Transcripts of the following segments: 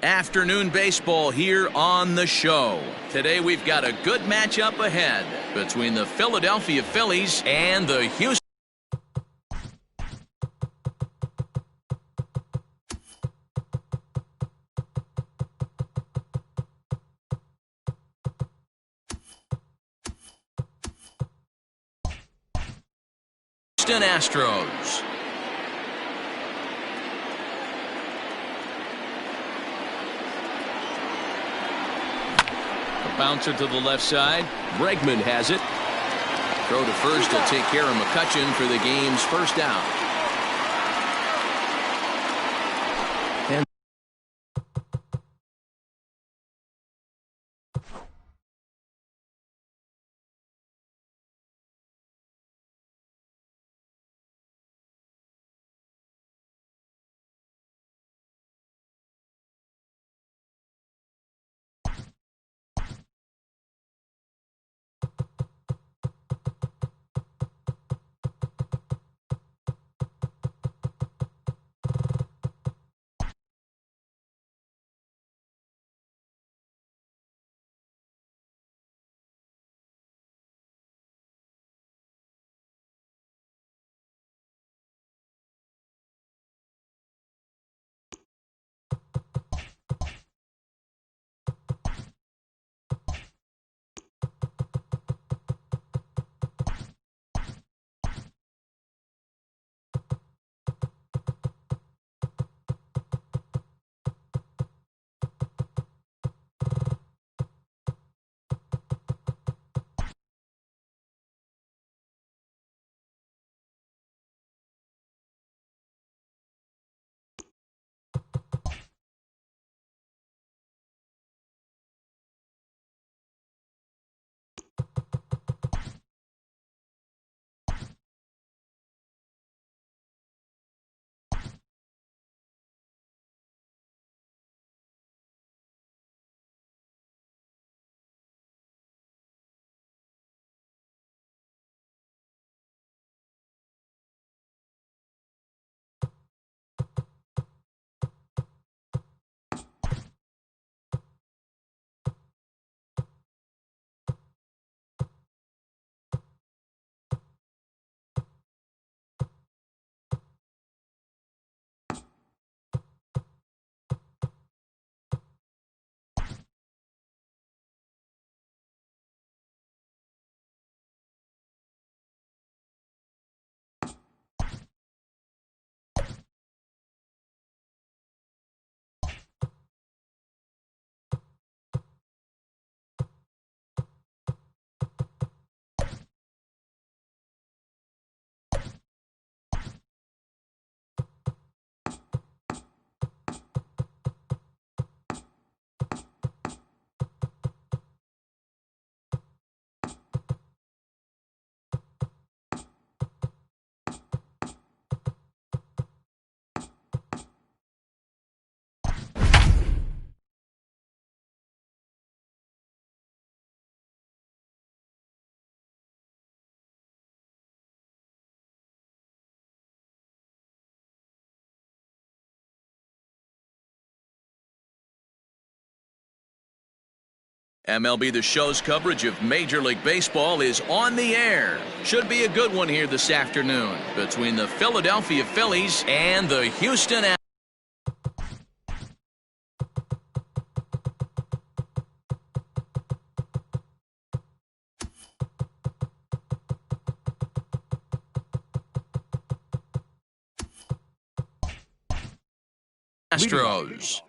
Afternoon baseball here on the show. Today we've got a good matchup ahead between the Philadelphia Phillies and the Houston Astros. Bouncer to the left side. Bregman has it. Throw to first will take care of McCutchen for the game's first out. And MLB The Show's coverage of Major League Baseball is on the air. Should be a good one here this afternoon between the Philadelphia Phillies and the Houston Astros.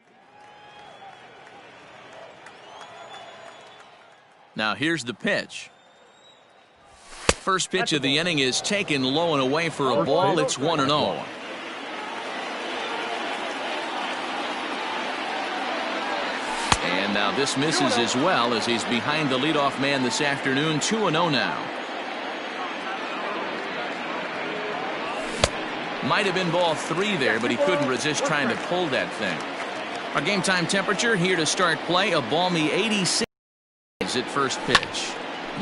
Now here's the pitch. First pitch of the inning is taken low and away for a ball. It's 1-0. And now this misses as well as he's behind the leadoff man this afternoon. 2-0 now. Might have been ball 3 there, but he couldn't resist trying to pull that thing. Our game time temperature here to start play, a balmy 86 at first pitch.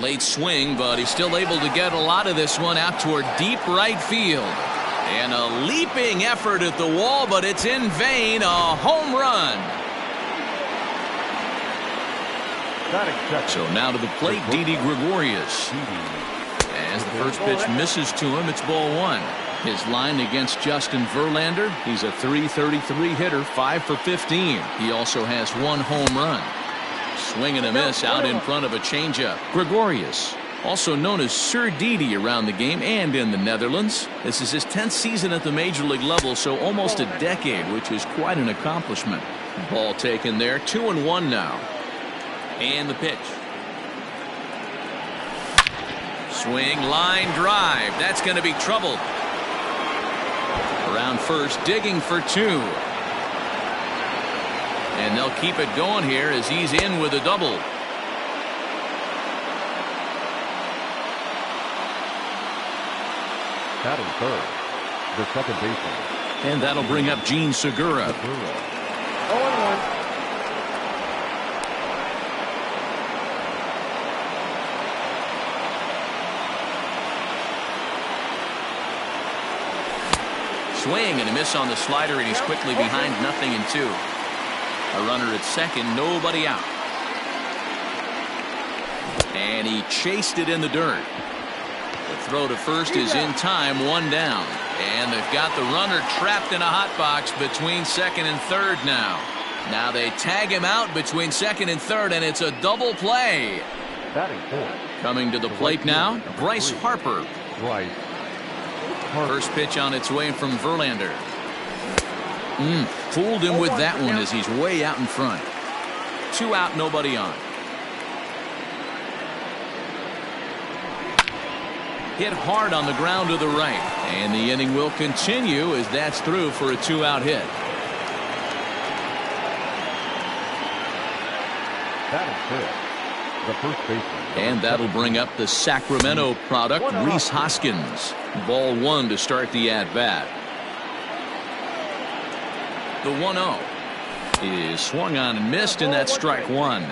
Late swing, but he's still able to get a lot of this one out toward deep right field. And a leaping effort at the wall, but it's in vain. A home run. So now to the plate, Didi Gregorius. As the first pitch misses to him, it's ball one. His line against Justin Verlander, he's a .333 hitter, 5 for 15. He also has one home run. Swing and a miss out in front of a changeup. Gregorius, also known as Sir Didi around the game and in the Netherlands. This is his 10th season at the major league level, so almost a decade, which is quite an accomplishment. Ball taken there, 2-1 now. And the pitch. Swing, line drive. That's going to be trouble. Around first, digging for two. And they'll keep it going here as he's in with a double. Batting third, the second baseman. And that'll bring up Gene Segura. 0-1. Swing and a miss on the slider, and he's quickly behind 0-2. A runner at second, nobody out. And he chased it in the dirt. The throw to first is in time, one down. And they've got the runner trapped in a hot box between second and third now. Now they tag him out between second and third, and it's a double play. Coming to the plate now, Bryce Harper. First pitch on its way from Verlander. Fooled him with that one as he's way out in front. 2 out, nobody on. Hit hard on the ground to the right. And the inning will continue as that's through for a 2-out hit. The first baseman. And that'll bring up the Sacramento product, Rhys Hoskins. Ball one to start the at-bat. The 1-0 is swung on and missed, and that's strike one.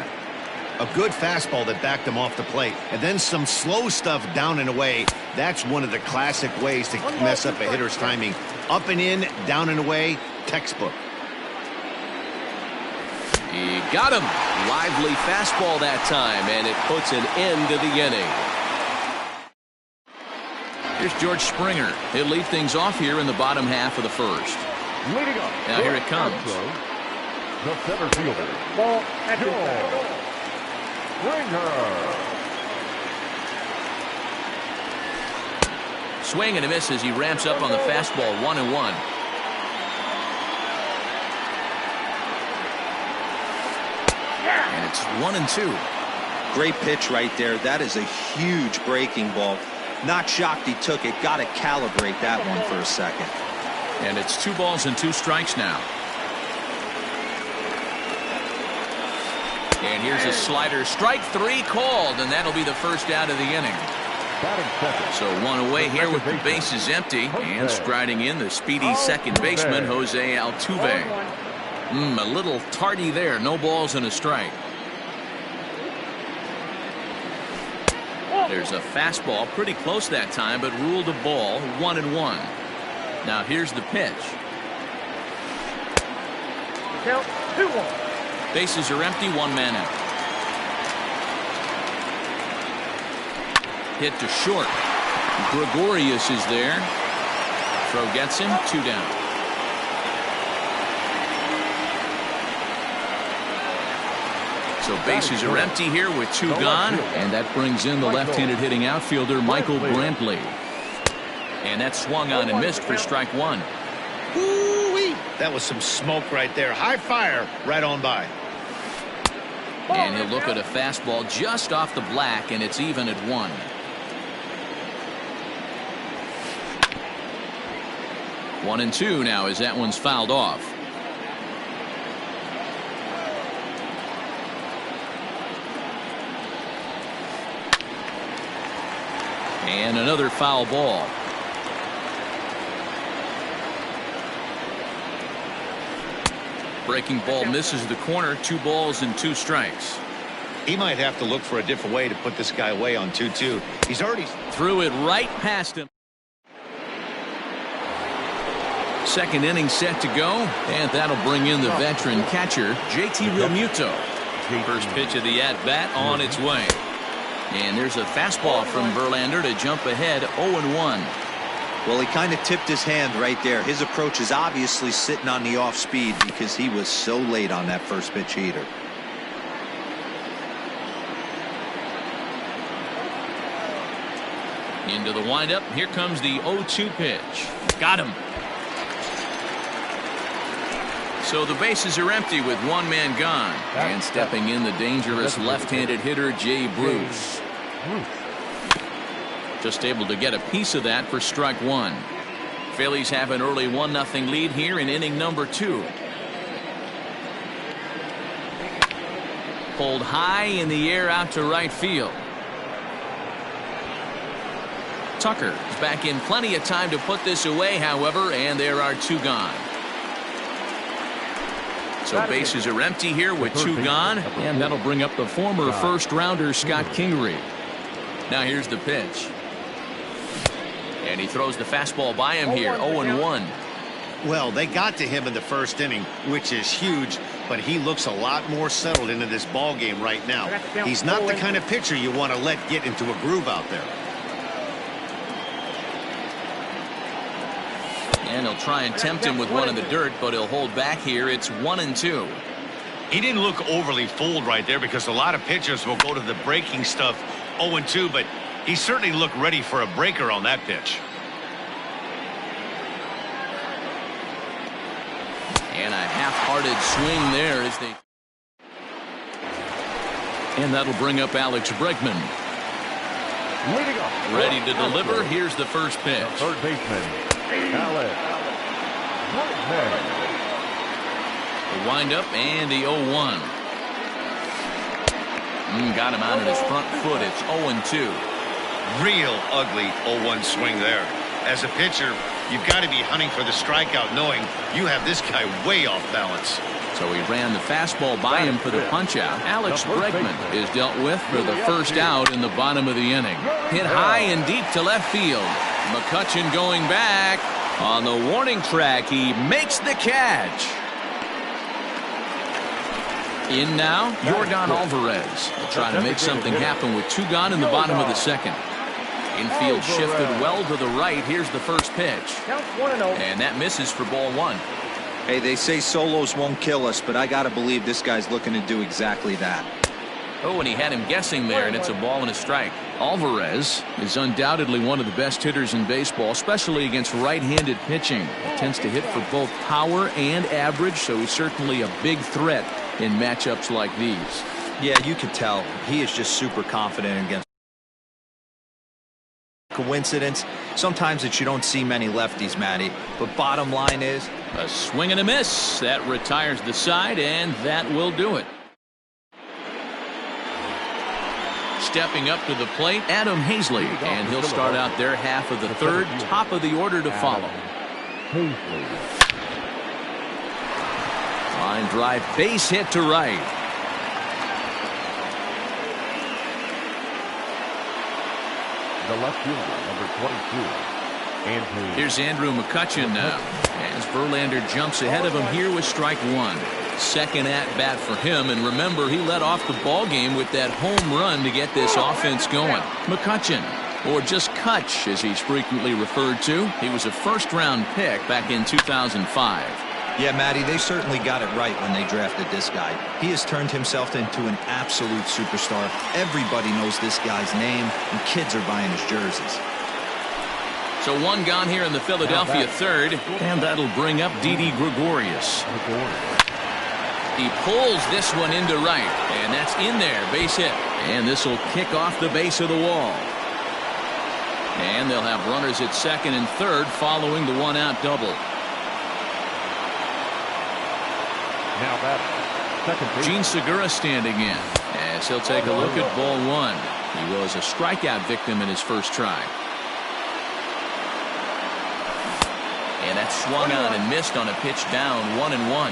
A good fastball that backed him off the plate, and then some slow stuff down and away. That's one of the classic ways to mess up a hitter's timing. Up and in, down and away, textbook. He got him. Lively fastball that time, and it puts an end to the inning. Here's George Springer. He'll lead things off here in the bottom half of the first. Now here it comes. The center fielder, George Springer. Swing and a miss as he ramps up on the fastball, 1-1. And it's 1-2. Great pitch right there. That is a huge breaking ball. Not shocked he took it. Got to calibrate that one for a second. And it's 2 balls and 2 strikes now. And here's a slider. Strike 3 called, and that'll be the first out of the inning. So one away here with the bases empty, and striding in the speedy second baseman, Jose Altuve. A little tardy there. No balls and a strike. There's a fastball pretty close that time, but ruled a ball, 1-1. Now here's the pitch. Count 2-1. Bases are empty, 1 man out. Hit to short. Gregorius is there. Throw gets him, 2 down. So bases are empty here with 2 gone, and that brings in the left-handed hitting outfielder Michael Brantley. And that swung on and missed for strike 1. Woo-wee. That was some smoke right there. High fire right on by. And he'll look at a fastball just off the black, and it's even at 1. One and 2 now as that one's fouled off. And another foul ball. Breaking ball misses the corner. 2 balls and 2 strikes. He might have to look for a different way to put this guy away on 2-2. He's already threw it right past him. Second inning set to go, and that'll bring in the veteran catcher, JT Realmuto. First pitch of the at-bat on its way. And there's a fastball from Verlander to jump ahead 0-1. Well, he kind of tipped his hand right there. His approach is obviously sitting on the off speed because he was so late on that first pitch heater. Into the windup. Here comes the 0-2 pitch. Got him. So the bases are empty with one man gone. And stepping in the dangerous left-handed hitter, Jay Bruce. Just able to get a piece of that for strike one. Phillies have an early 1-0 lead here in inning number 2. Pulled high in the air out to right field. Tucker is back in plenty of time to put this away, however, and there are 2 gone. So bases are empty here with 2 gone, and that'll bring up the former first-rounder Scott Kingery. Now here's the pitch. And he throws the fastball by him here, 0-1. Well, they got to him in the first inning, which is huge, but he looks a lot more settled into this ball game right now. He's not the kind of pitcher you want to let get into a groove out there. And he'll try and tempt him with one in the dirt, but he'll hold back here. It's 1-2. He didn't look overly fooled right there because a lot of pitchers will go to the breaking stuff 0-2, but he certainly looked ready for a breaker on that pitch. And a half-hearted swing there as they... And that'll bring up Alex Bregman. Leading up. Ready to deliver. Here's the first pitch. Third baseman, Alex Bregman. The windup and the 0-1. Got him out of his front foot. It's 0-2. Real ugly 0-1 swing there. As a pitcher, you've got to be hunting for the strikeout, knowing you have this guy way off balance. So he ran the fastball by him for the punch-out. Alex Bregman is dealt with for the first out in the bottom of the inning. Hit high and deep to left field. McCutchen going back. On the warning track, he makes the catch. In now, Yordan Alvarez will try to make something happen with 2 gone in the bottom of the second. Infield shifted well to the right. Here's the first pitch. And that misses for ball 1. Hey, they say solos won't kill us, but I got to believe this guy's looking to do exactly that. Oh, and he had him guessing there, and it's a ball and a strike. Alvarez is undoubtedly one of the best hitters in baseball, especially against right-handed pitching. He tends to hit for both power and average, so he's certainly a big threat in matchups like these. Yeah, you could tell. He is just super confident against. Coincidence? Sometimes that you don't see many lefties, Matty. But bottom line is... A swing and a miss. That retires the side, and that will do it. Stepping up to the plate, Adam Hazley, and he'll start out their half of the third, top of the order to follow. Line drive, base hit to right. The left fielder, number 22, Andrew. Here's Andrew McCutchen now, as Verlander jumps ahead of him here with strike 1. Second at bat for him, and remember, he led off the ball game with that home run to get this offense going. McCutchen, or just Kutch as he's frequently referred to. He was a first-round pick back in 2005. Yeah, Matty, they certainly got it right when they drafted this guy. He has turned himself into an absolute superstar. Everybody knows this guy's name, and kids are buying his jerseys. So 1 gone here in the Philadelphia third, and that'll bring up Didi Gregorius. He pulls this one into right, and that's in there, base hit. And this will kick off the base of the wall. And they'll have runners at second and third following the 1-out double. Now that second base. Gene Segura standing in, as he'll take a look at ball 1. He was a strikeout victim in his first try. And that swung on and missed on a pitch down, 1-1.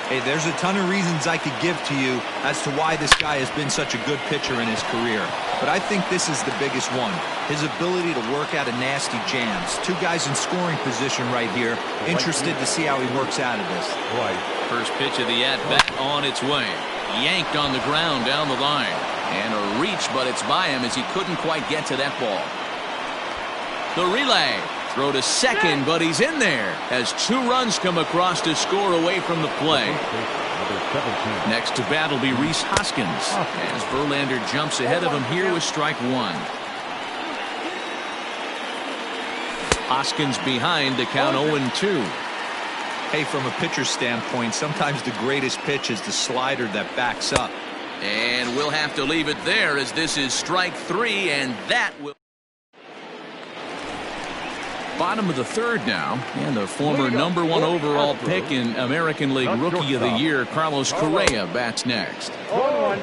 Hey, there's a ton of reasons I could give to you as to why this guy has been such a good pitcher in his career. But I think this is the biggest one. His ability to work out of nasty jams. 2 guys in scoring position right here. Interested to see how he works out of this. First pitch of the at-bat on its way. Yanked on the ground down the line. And a reach, but it's by him as he couldn't quite get to that ball. The relay. Throw to second, but he's in there as 2 runs come across to score away from the play. Next to bat will be Rhys Hoskins as Verlander jumps ahead of him here with strike 1. Hoskins behind to count 0-2. Hey, from a pitcher's standpoint, sometimes the greatest pitch is the slider that backs up. And we'll have to leave it there as this is strike 3, and that will. Bottom of the 3rd now, and the former #1 overall pick in American League Rookie of the Year, Carlos Correa, bats next.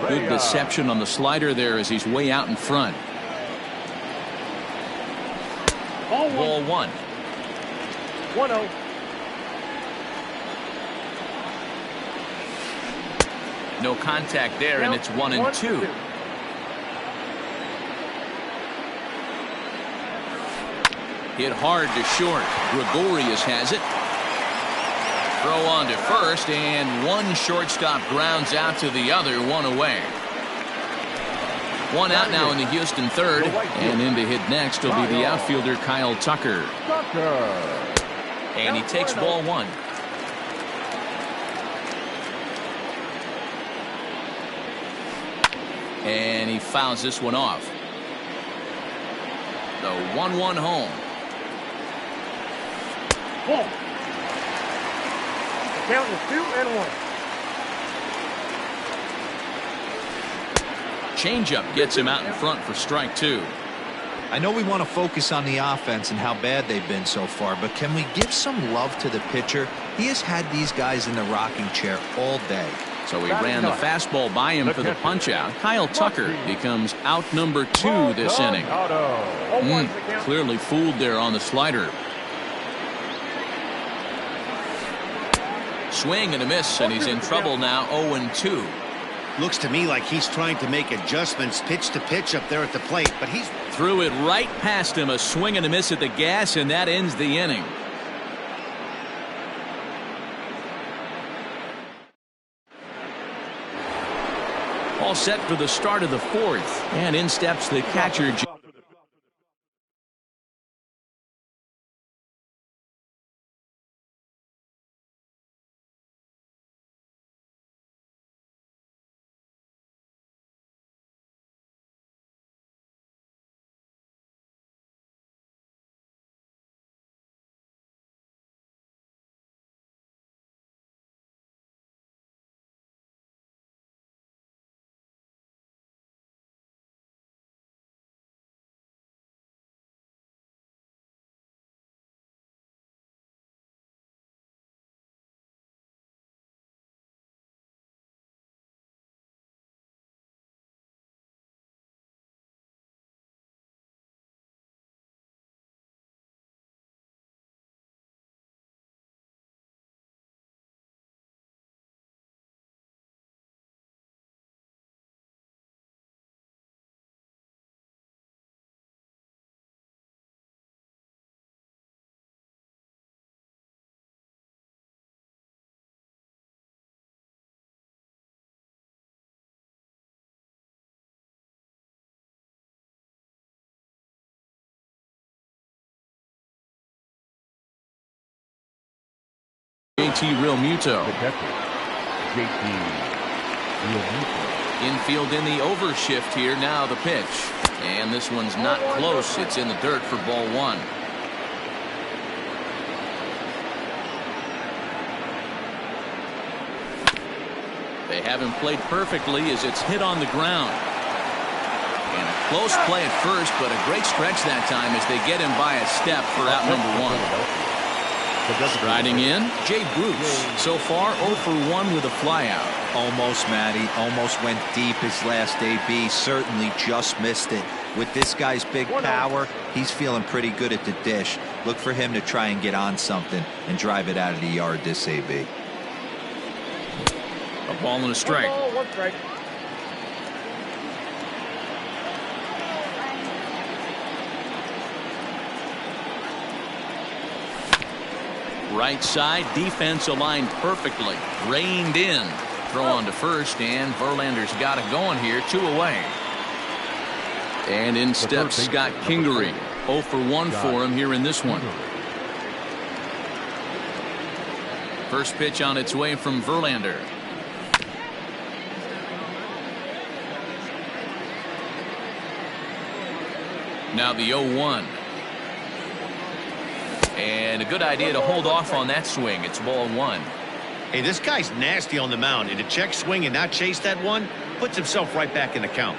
Good deception on the slider there as he's way out in front. Ball 1. 1-0. No contact there, and it's 1-2. Hit hard to short. Gregorius has it. Throw on to first, and one shortstop grounds out to the other, 1 away. 1 out now in the Houston 3rd, and in to hit next will be the outfielder Kyle Tucker. And he takes ball 1. And he fouls this one off. The 1-1 home. Ball. The count is 2-1. Changeup gets him out in front for strike 2. I know we want to focus on the offense and how bad they've been so far, but can we give some love to the pitcher? He has had these guys in the rocking chair all day. So he ran the fastball by him for the punch-out. Kyle Tucker becomes out number 2 this inning. Clearly fooled there on the slider. Swing and a miss, and he's in trouble now, 0-2. Looks to me like he's trying to make adjustments pitch to pitch up there at the plate, but he's threw it right past him. A swing and a miss at the gas, and that ends the inning. All set for the start of the 4th, and in steps the catcher. JT Realmuto. Infield in the overshift here. Now the pitch. And this one's not close. It's in the dirt for ball 1. They haven't played perfectly as it's hit on the ground. And a close play at first, but a great stretch that time as they get him by a step for out number 1. Striding in, Jay Bruce. So far 0 for 1 with a flyout. Almost, Matty. Almost went deep his last AB. Certainly just missed it. With this guy's big power, he's feeling pretty good at the dish. Look for him to try and get on something and drive it out of the yard this AB. A ball and a strike. 1 strike. Right side defense aligned perfectly. Reined in. throw on to first, and Verlander's got it going here. 2 away. And in steps Scott Kingery. 0 for 1 for him here in this one. First pitch on its way from Verlander. Now the 0-1. And a good idea to hold off on that swing. It's ball 1. Hey, this guy's nasty on the mound, and to check swing and not chase that one puts himself right back in the count.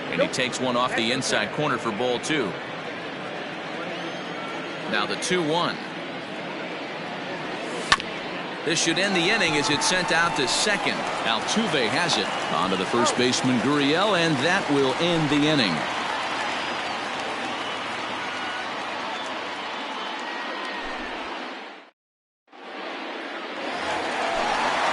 And he takes one off the inside corner for ball 2. Now the 2-1. This should end the inning as it's sent out to second. Altuve has it. On to the first baseman, Gurriel, and that will end the inning.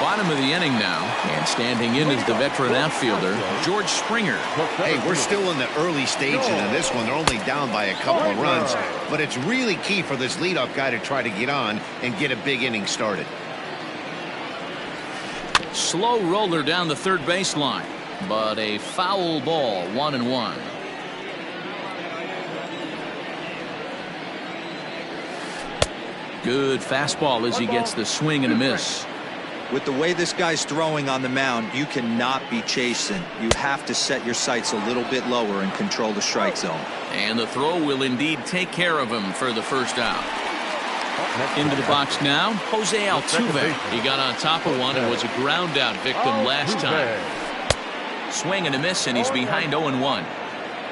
Bottom of the inning now, and standing in is the veteran outfielder, George Springer. Hey, we're still in the early stages in this one. They're only down by a couple of runs, but it's really key for this leadoff guy to try to get on and get a big inning started. Slow roller down the third baseline, but a foul ball, 1-1. Good fastball as he gets the swing and a miss. With the way this guy's throwing on the mound, you cannot be chasing. You have to set your sights a little bit lower and control the strike zone. And the throw will indeed take care of him for the first out. Into the box now, Jose Altuve. He got on top of one and was a ground out victim last time. Swing and a miss, and he's behind 0-1.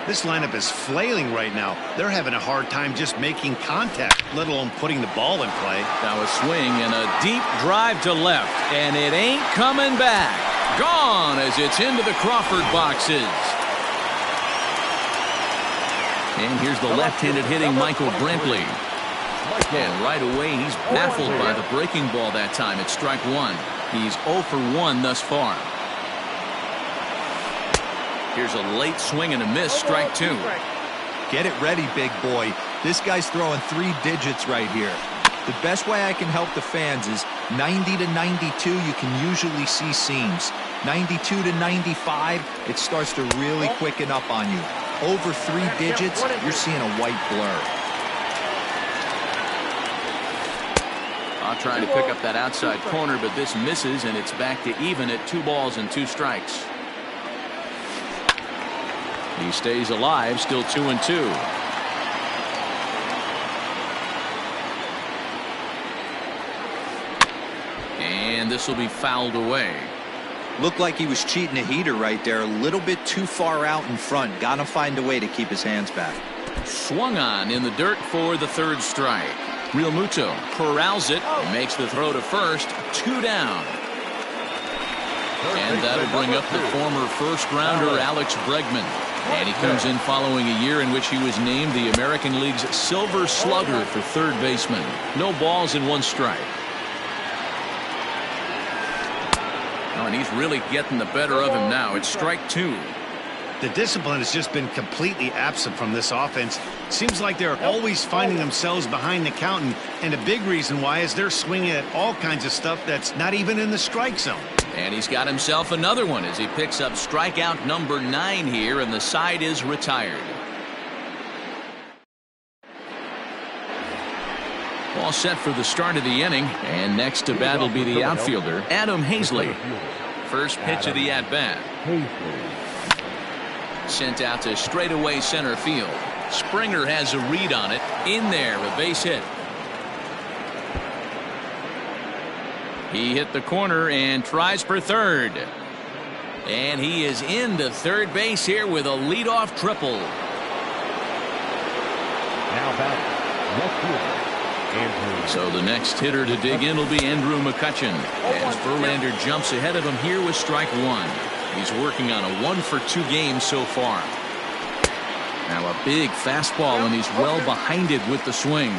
This lineup is flailing right now. They're having a hard time just making contact, let alone putting the ball in play. Now a swing and a deep drive to left, and it ain't coming back. Gone as it's into the Crawford boxes. And here's the left-handed hitting Michael Brantley. And right away he's baffled by the breaking ball that time. It's strike 1. He's 0 for 1 thus far. Here's a late swing and a miss, strike 2. Get it ready, big boy. This guy's throwing 3 digits right here. The best way I can help the fans is 90 to 92, you can usually see seams. 92 to 95, it starts to really quicken up on you. Over 3 digits, you're seeing a white blur. I'll try to pick up that outside corner, but this misses, and it's back to even at 2 balls and 2 strikes. He stays alive, still 2-2. And this will be fouled away. Looked like he was cheating a heater right there, a little bit too far out in front. Gotta find a way to keep his hands back. Swung on in the dirt for the 3rd strike. Real Muto corrals it and makes the throw to first. 2 down. And that'll bring up the former first-rounder Alex Bregman. And he comes in following a year in which he was named the American League's Silver Slugger for 3rd baseman. No balls and 1 strike. Oh, and he's really getting the better of him now. It's strike 2. The discipline has just been completely absent from this offense. Seems like they're always finding themselves behind the count, and a big reason why is they're swinging at all kinds of stuff that's not even in the strike zone. And he's got himself another one as he picks up strikeout number 9 here, and the side is retired. All set for the start of the inning, and next to bat will be the outfielder, Adam Hazley. First pitch of the at-bat. Sent out to straightaway center field. Springer has a read on it. In there, a base hit. He hit the corner and tries for third. And he is into third base here with a leadoff triple. Now back, left fielder, Andrew. So the next hitter to dig in will be Andrew McCutchen, as Verlander jumps ahead of him here with strike 1. He's working on a 1-for-2 game so far. Now a big fastball, and he's well behind it with the swing.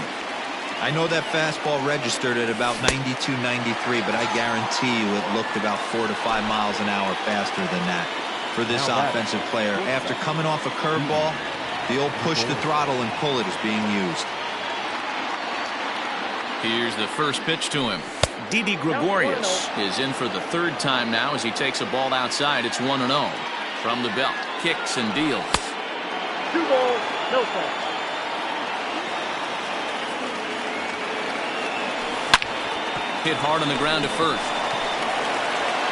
I know that fastball registered at about 92, 93, but I guarantee you it looked about 4 to 5 miles an hour faster than that for this offensive player. After coming off a curveball, the old push the throttle and pull it is being used. Here's the first pitch to him. Didi Gregorius is in for the third time now as he takes a ball outside. It's 1-0. From the belt, kicks and deals. 2 balls, no strikes. Hit hard on the ground to first.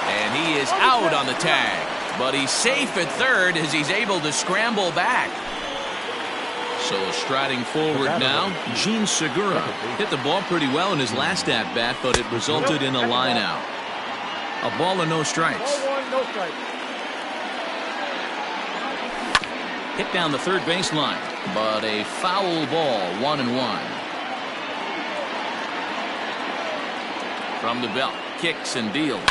And he is out on the tag. But he's safe at third as he's able to scramble back. So striding forward now, Gene Segura hit the ball pretty well in his last at-bat, but it resulted in a line out. A ball and no strikes. Ball 1, no strikes. Hit down the third baseline, but a foul ball, 1-1. From the belt, kicks and deals.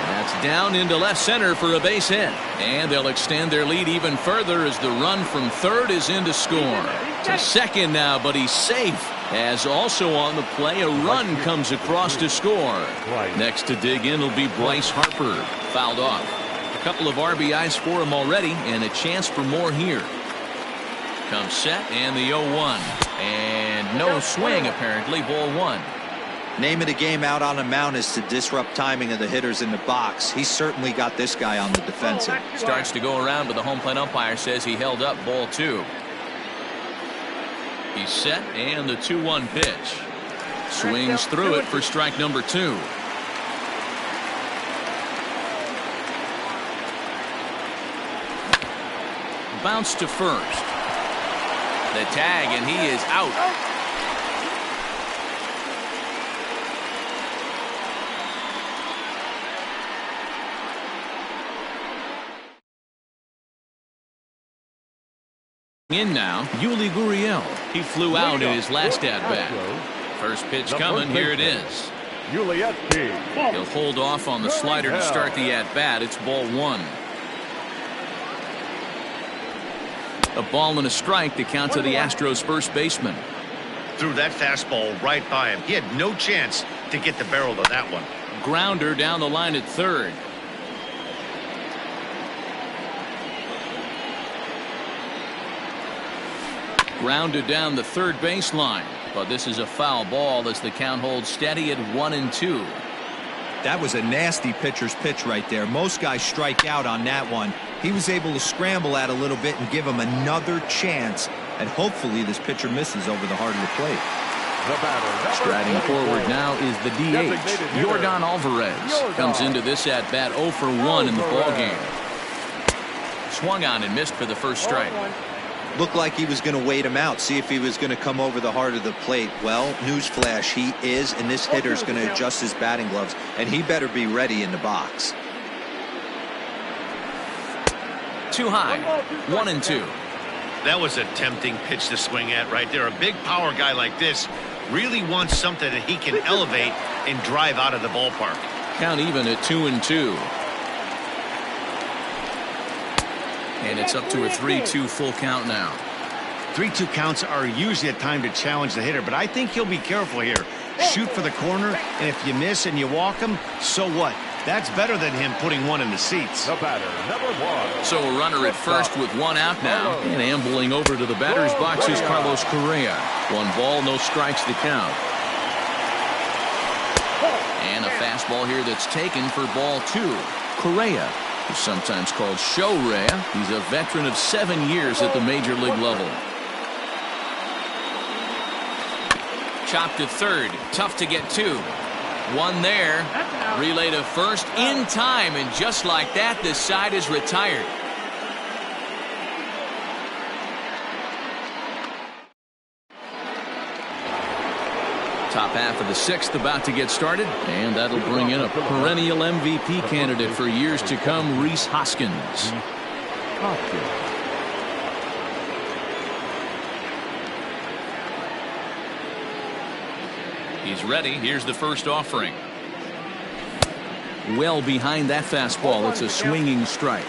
That's down into left center for a base hit. And they'll extend their lead even further as the run from third is in to score. To second now, but he's safe. As also on the play, a run comes across to score. Next to dig in will be Bryce Harper. Fouled off. A couple of RBIs for him already, and a chance for more here. Comes set, and the 0-1. And no swing, apparently, ball 1. Name of the game out on a mound is to disrupt timing of the hitters in the box. He's certainly got this guy on the defensive. Starts to go around, but the home plate umpire says he held up ball 2. He's set, and the 2-1 pitch. Swings through it for strike number 2. Bounce to first. The tag, and he is out. In now, Yuli Gurriel. He flew out in his last at-bat. First pitch coming, here it is. He'll hold off on the slider to start the at-bat. It's ball 1. A ball and a strike to count to the Astros first baseman. Threw that fastball right by him. He had no chance to get the barrel of that one. Grounder down the line at third. Grounded down the third baseline, but this is a foul ball as the count holds steady at 1-2. That was a nasty pitcher's pitch right there. Most guys strike out on that one. He was able to scramble at a little bit and give him another chance, and hopefully this pitcher misses over the heart of the plate. Striding forward now is the DH. Jordan Alvarez comes into this at bat 0 for 1 in the ballgame. Swung on and missed for the first strike. Looked like he was going to wait him out, see if he was going to come over the heart of the plate. Well, newsflash, he is, and this hitter's going to adjust his batting gloves, and he better be ready in the box. Too high. 1-2. That was a tempting pitch to swing at right there. A big power guy like this really wants something that he can elevate and drive out of the ballpark. Count even at 2-2. And it's up to a 3-2 full count now. 3-2 counts are usually a time to challenge the hitter, but I think he'll be careful here. Shoot for the corner, and if you miss and you walk him, so what? That's better than him putting one in the seats. The batter, number 1. So a runner at first with 1 out now. And ambling over to the batter's box is Carlos Correa. 1 ball, no strikes to count. And a fastball here that's taken for ball 2. Correa, who's sometimes called Show Rea. He's a veteran of 7 years at the major league level. Chopped to third. Tough to get to. 1 there. Relay to first in time, and just like that, this side is retired. Top half of the 6th about to get started, and that'll bring in a perennial MVP candidate for years to come, Rhys Hoskins. He's ready. Here's the first offering. Well behind that fastball. It's a swinging strike.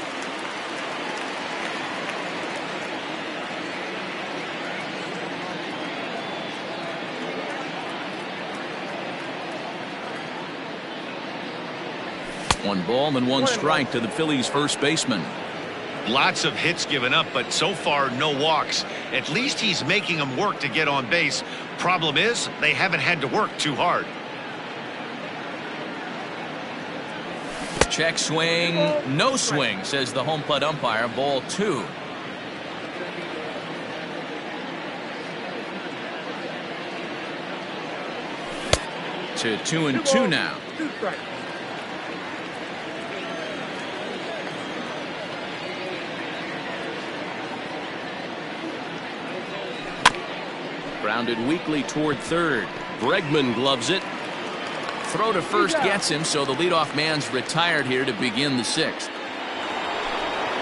One ball and 1 strike to the Phillies first baseman. Lots of hits given up, but so far no walks. At least he's making them work to get on base Problem is, they haven't had to work too hard. Check swing, no swing, says the home plate umpire. Ball 2. To 2-2 now. 2 strikes. Grounded weakly toward third. Bregman gloves it. Throw to first gets him, so the leadoff man's retired here to begin the 6th.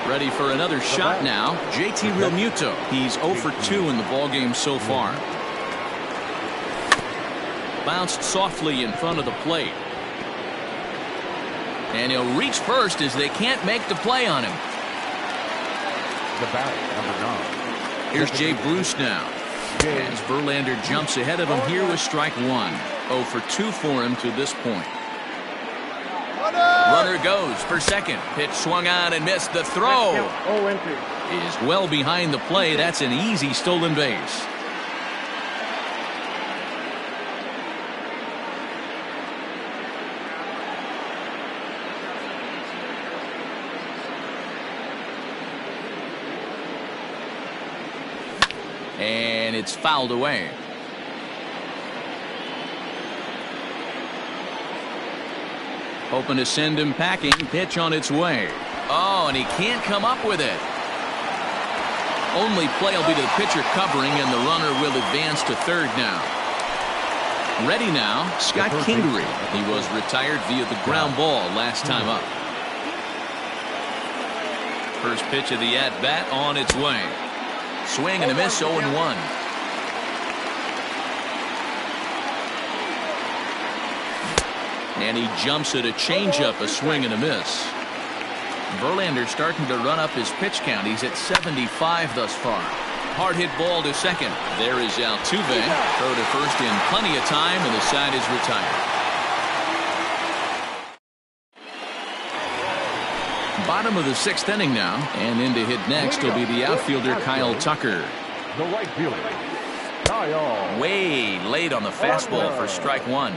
Ready for another shot now. JT Realmuto. He's 0 for 2 in the ballgame so far. Bounced softly in front of the plate. And he'll reach first as they can't make the play on him. The batter, number 9. Here's Jay Bruce now. As Verlander jumps ahead of him here with strike 1. 0 for 2 for him to this point. Runner goes for second. Pitch swung on and missed. The throw 0-2. is well behind the play. That's an easy stolen base. And it's fouled away. Hoping to send him packing. Pitch on its way. Oh, and he can't come up with it. Only play will be to the pitcher covering, and the runner will advance to third now. Ready now, Scott Kingery. He was retired via the ground ball last time up. First pitch of the at-bat on its way. Swing and a miss, 0-1. And he jumps at a changeup, a swing and a miss. Verlander starting to run up his pitch count. He's at 75 thus far. Hard hit ball to second. There is Altuve. Throw to first in plenty of time, and the side is retired. Bottom of the 6th inning now, and in to hit next will be the outfielder Kyle Tucker. The right fielder, Kyle. Way late on the fastball for strike 1.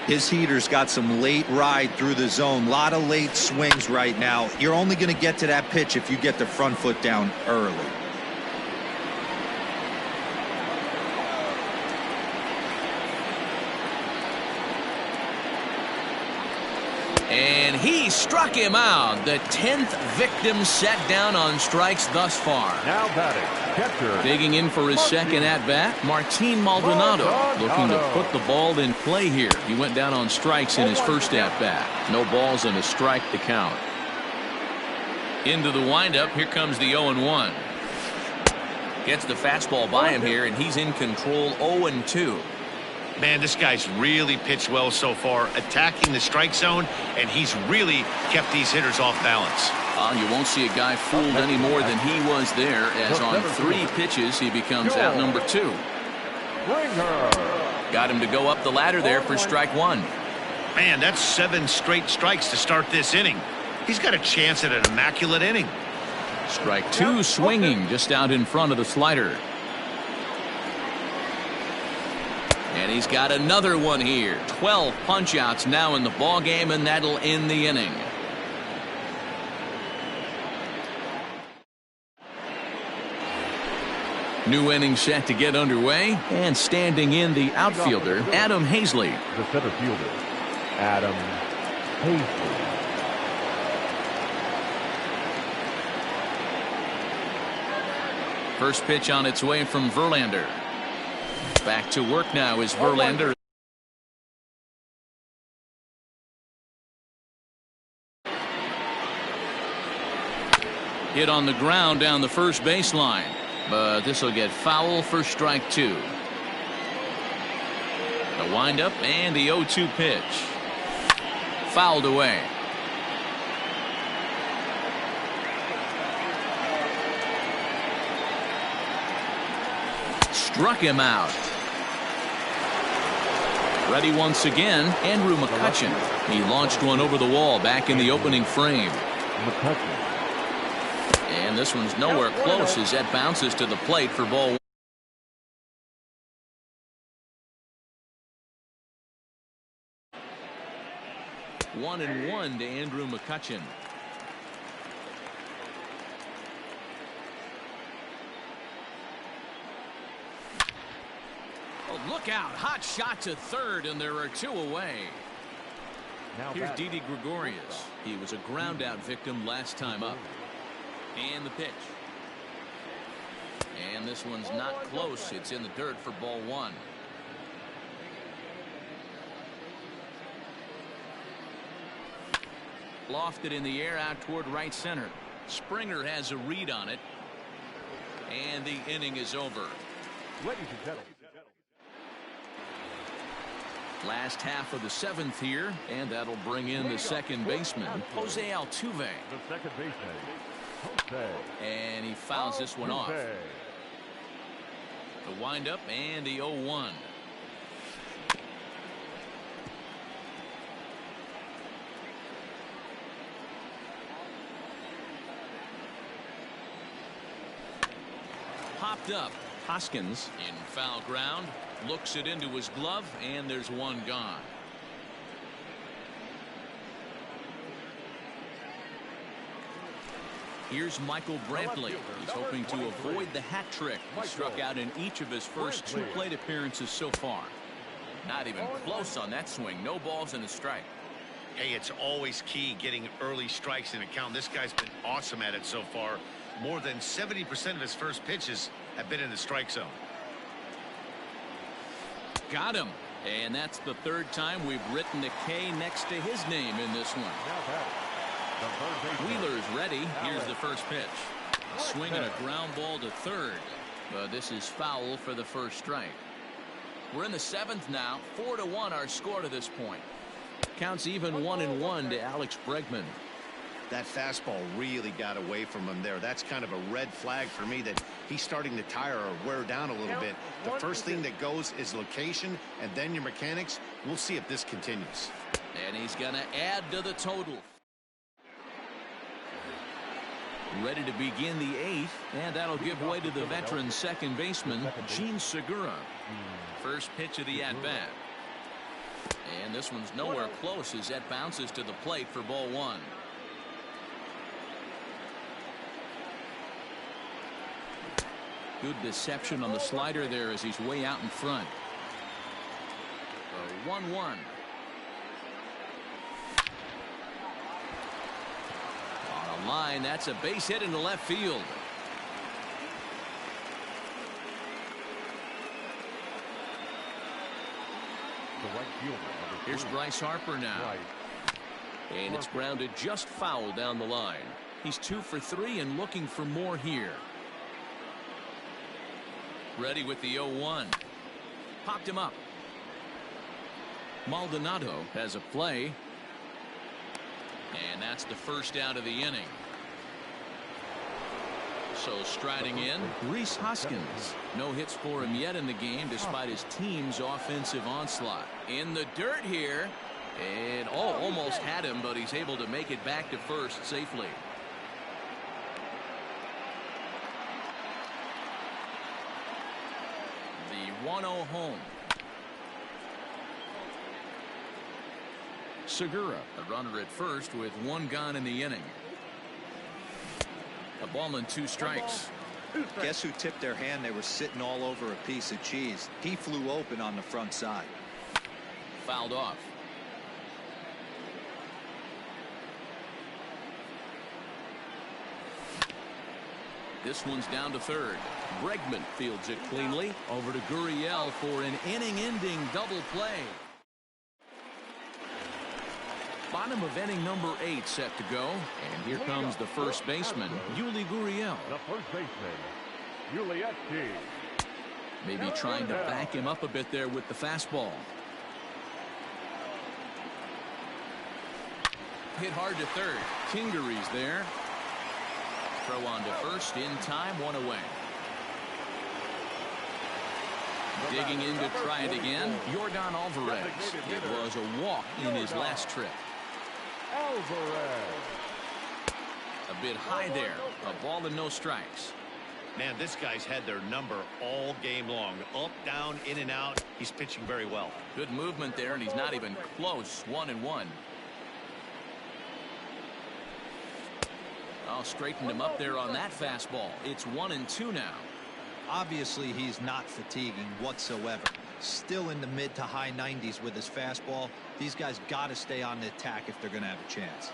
His heater's got some late ride through the zone. A lot of late swings right now. You're only going to get to that pitch if you get the front foot down early. And he struck him out. The 10th victim set down on strikes thus far. Now batting, catcher. Digging in for his second at-bat, Martin Maldonado. Looking to put the ball in play here. He went down on strikes in his first at-bat. No balls and a strike to count. Into the windup. Here comes the 0-1. Gets the fastball by him here, and he's in control. 0-2. Man, this guy's really pitched well so far, attacking the strike zone, and he's really kept these hitters off balance. You won't see a guy fooled any more than he was there, as on 3 pitches he becomes out number 2. Got him to go up the ladder there for strike 1. Man, that's 7 straight strikes to start this inning. He's got a chance at an immaculate inning. Strike 2 swinging just out in front of the slider. And he's got another one here. 12 punch-outs now in the ball game, and that'll end the inning. New inning set to get underway, and standing in the outfielder, Adam Hazley. The center fielder, Adam Hazley. First pitch on its way from Verlander. Back to work now is Verlander. Hit on the ground down the first baseline, but this will get foul for strike 2. The windup and the 0-2 pitch. Fouled away. Struck him out. Ready once again, Andrew McCutchen. He launched one over the wall back in the opening frame. McCutchen. And this one's nowhere close as that bounces to the plate for ball 1. 1-1 to Andrew McCutchen. Oh, look out. Hot shot to third, and there are 2 away. Now Here's batting. Didi Gregorius. He was a ground-out victim last time up. And the pitch. And this one's not close. It's in the dirt for ball 1. Lofted in the air out toward right center. Springer has a read on it. And the inning is over. Ladies and gentlemen. Last half of the 7th here, and that'll bring in the second baseman, Jose Altuve. The second baseman, Jose. And he fouls this one off. Altuve. The windup and the 0-1. Popped up. Hoskins in foul ground. Looks it into his glove, and there's one gone. Here's Michael Brantley. He's hoping to avoid the hat trick. He struck out in each of his first 2 plate appearances so far. Not even close on that swing. No balls and a strike. Hey, it's always key getting early strikes in a count. This guy's been awesome at it so far. More than 70% of his first pitches have been in the strike zone. Got him. And that's the 3rd time we've written a K next to his name in this one. Now batting. The third baseman. Wheeler's ready. Here's the first pitch. A swing and a ground ball to third. But this is foul for the first strike. We're in the 7th now. 4-1 our score to this point. Counts even 1-1 to Alex Bregman. That fastball really got away from him there. That's kind of a red flag for me that he's starting to tire or wear down a little bit. The first thing that goes is location and then your mechanics. We'll see if this continues. And he's going to add to the total. Ready to begin the 8th, and that'll give way to the veteran second baseman, Gene Segura. First pitch of the at-bat. And this one's nowhere close as that bounces to the plate for ball 1. Good deception on the slider there as he's way out in front. 1-1. On a line, that's a base hit into left field. The right fielder. Here's Bryce Harper now. Right. And it's grounded just foul down the line. He's 2 for 3 and looking for more here. Ready with the 0-1. Popped him up. Maldonado has a play. And that's the first out of the inning. So striding in, Rhys Hoskins. No hits for him yet in the game despite his team's offensive onslaught. In the dirt here. And almost had him, but he's able to make it back to first safely. The 1-0 home. Segura, a runner at first with 1 gone in the inning. A ball and 2 strikes. Guess who tipped their hand? They were sitting all over a piece of cheese. He flew open on the front side. Fouled off. This one's down to third. Bregman fields it cleanly. Over to Gurriel for an inning-ending double play. Bottom of inning number 8 set to go. And here comes the first baseman, Yuli Gurriel. The first baseman, Yuli. Maybe trying to back him up a bit there with the fastball. Hit hard to third. Kingery's there. Throw on to first in time, 1 away. Digging in to try it again, Yordan Alvarez. It was a walk in his last trip. Alvarez. A bit high there. A ball and no strikes. Man, this guy's had their number all game long. Up, down, in and out. He's pitching very well. Good movement there, and he's not even close. 1-1. Well, straightened him up there on that fastball. It's 1-2 now. Obviously, he's not fatiguing whatsoever. Still in the mid to high 90s with his fastball. These guys got to stay on the attack if they're going to have a chance.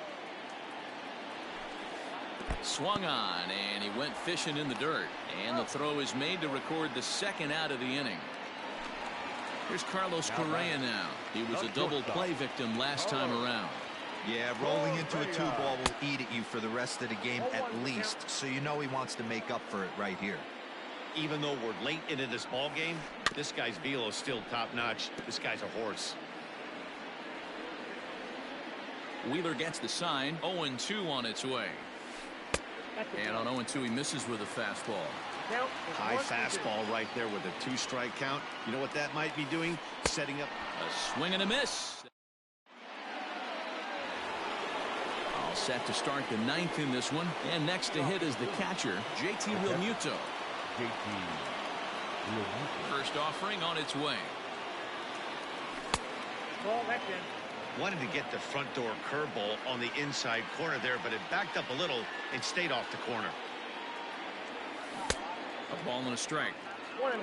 Swung on, and he went fishing in the dirt. And the throw is made to record the second out of the inning. Here's Carlos Correa now. He was a double play victim last time around. Yeah, rolling into a 2-ball will eat at you for the rest of the game at least, so you know he wants to make up for it right here. Even though we're late into this ball game, this guy's velo is still top-notch. This guy's a horse. Wheeler gets the sign. 0-2 on its way. And on 0-2, he misses with a fastball. High fastball right there with a 2-strike count. You know what that might be doing? Setting up A swing and a miss. All set to start the 9th in this one. And next to hit is the catcher, JT Realmuto. First offering on its way. Ball, that's in. wanted to get the front door curveball on the inside corner there, but it backed up a little and stayed off the corner. A ball and a strike. 1-1.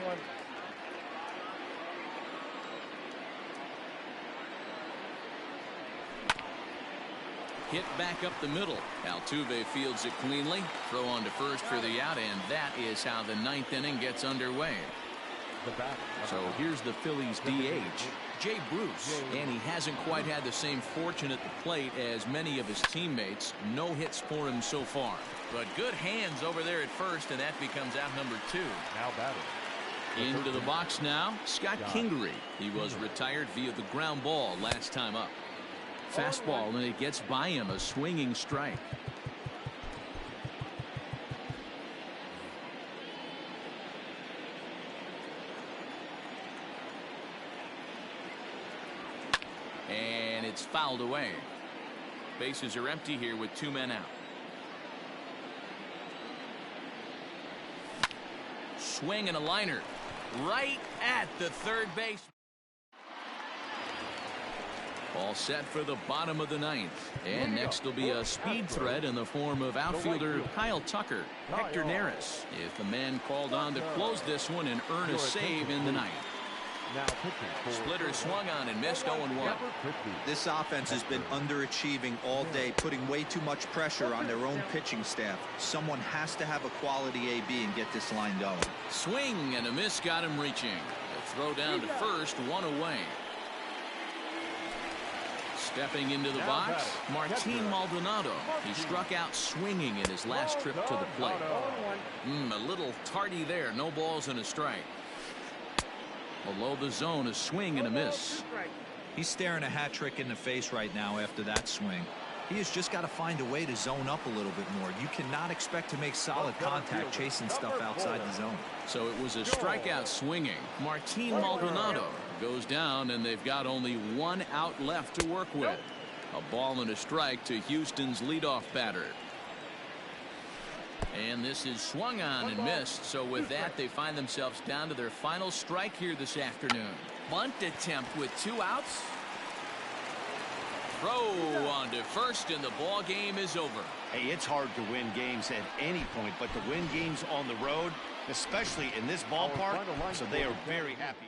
Hit back up the middle. Altuve fields it cleanly. Throw on to first for the out, and that is how the 9th inning gets underway. So here's the Phillies DH, Jay Bruce, and he hasn't quite had the same fortune at the plate as many of his teammates. No hits for him so far, but good hands over there at first, and that becomes out number 2. Now batting. Into the box now, Scott Kingery. He was retired via the ground ball last time up. Fastball, and it gets by him, a swinging strike. And it's fouled away. Bases are empty here with 2 men out. Swing and a liner right at the third base. All set for the bottom of the 9th. And next will be a speed threat in the form of outfielder Kyle Tucker, Hector Neris. If the man called on to close this one and earn a save in the 9th. Splitter swung on and missed 0-1. This offense has been underachieving all day, putting way too much pressure on their own pitching staff. Someone has to have a quality AB and get this line going. Swing and a miss got him reaching. A throw down to first, 1 away. Stepping into the box, Martin Maldonado. He struck out swinging in his last trip to the plate. A little tardy there. No balls and a strike. Below the zone, a swing and a miss. He's staring a hat trick in the face right now after that swing. He has just got to find a way to zone up a little bit more. You cannot expect to make solid contact chasing stuff outside the zone. So it was a strikeout swinging. Martin Maldonado goes down, and they've got only 1 out left to work with. A ball and a strike to Houston's leadoff batter. And this is swung on and missed. So with that, they find themselves down to their final strike here this afternoon. Bunt attempt with 2 outs. Throw on to first, and the ball game is over. Hey, it's hard to win games at any point, but to win games on the road, especially in this ballpark, so they are very happy.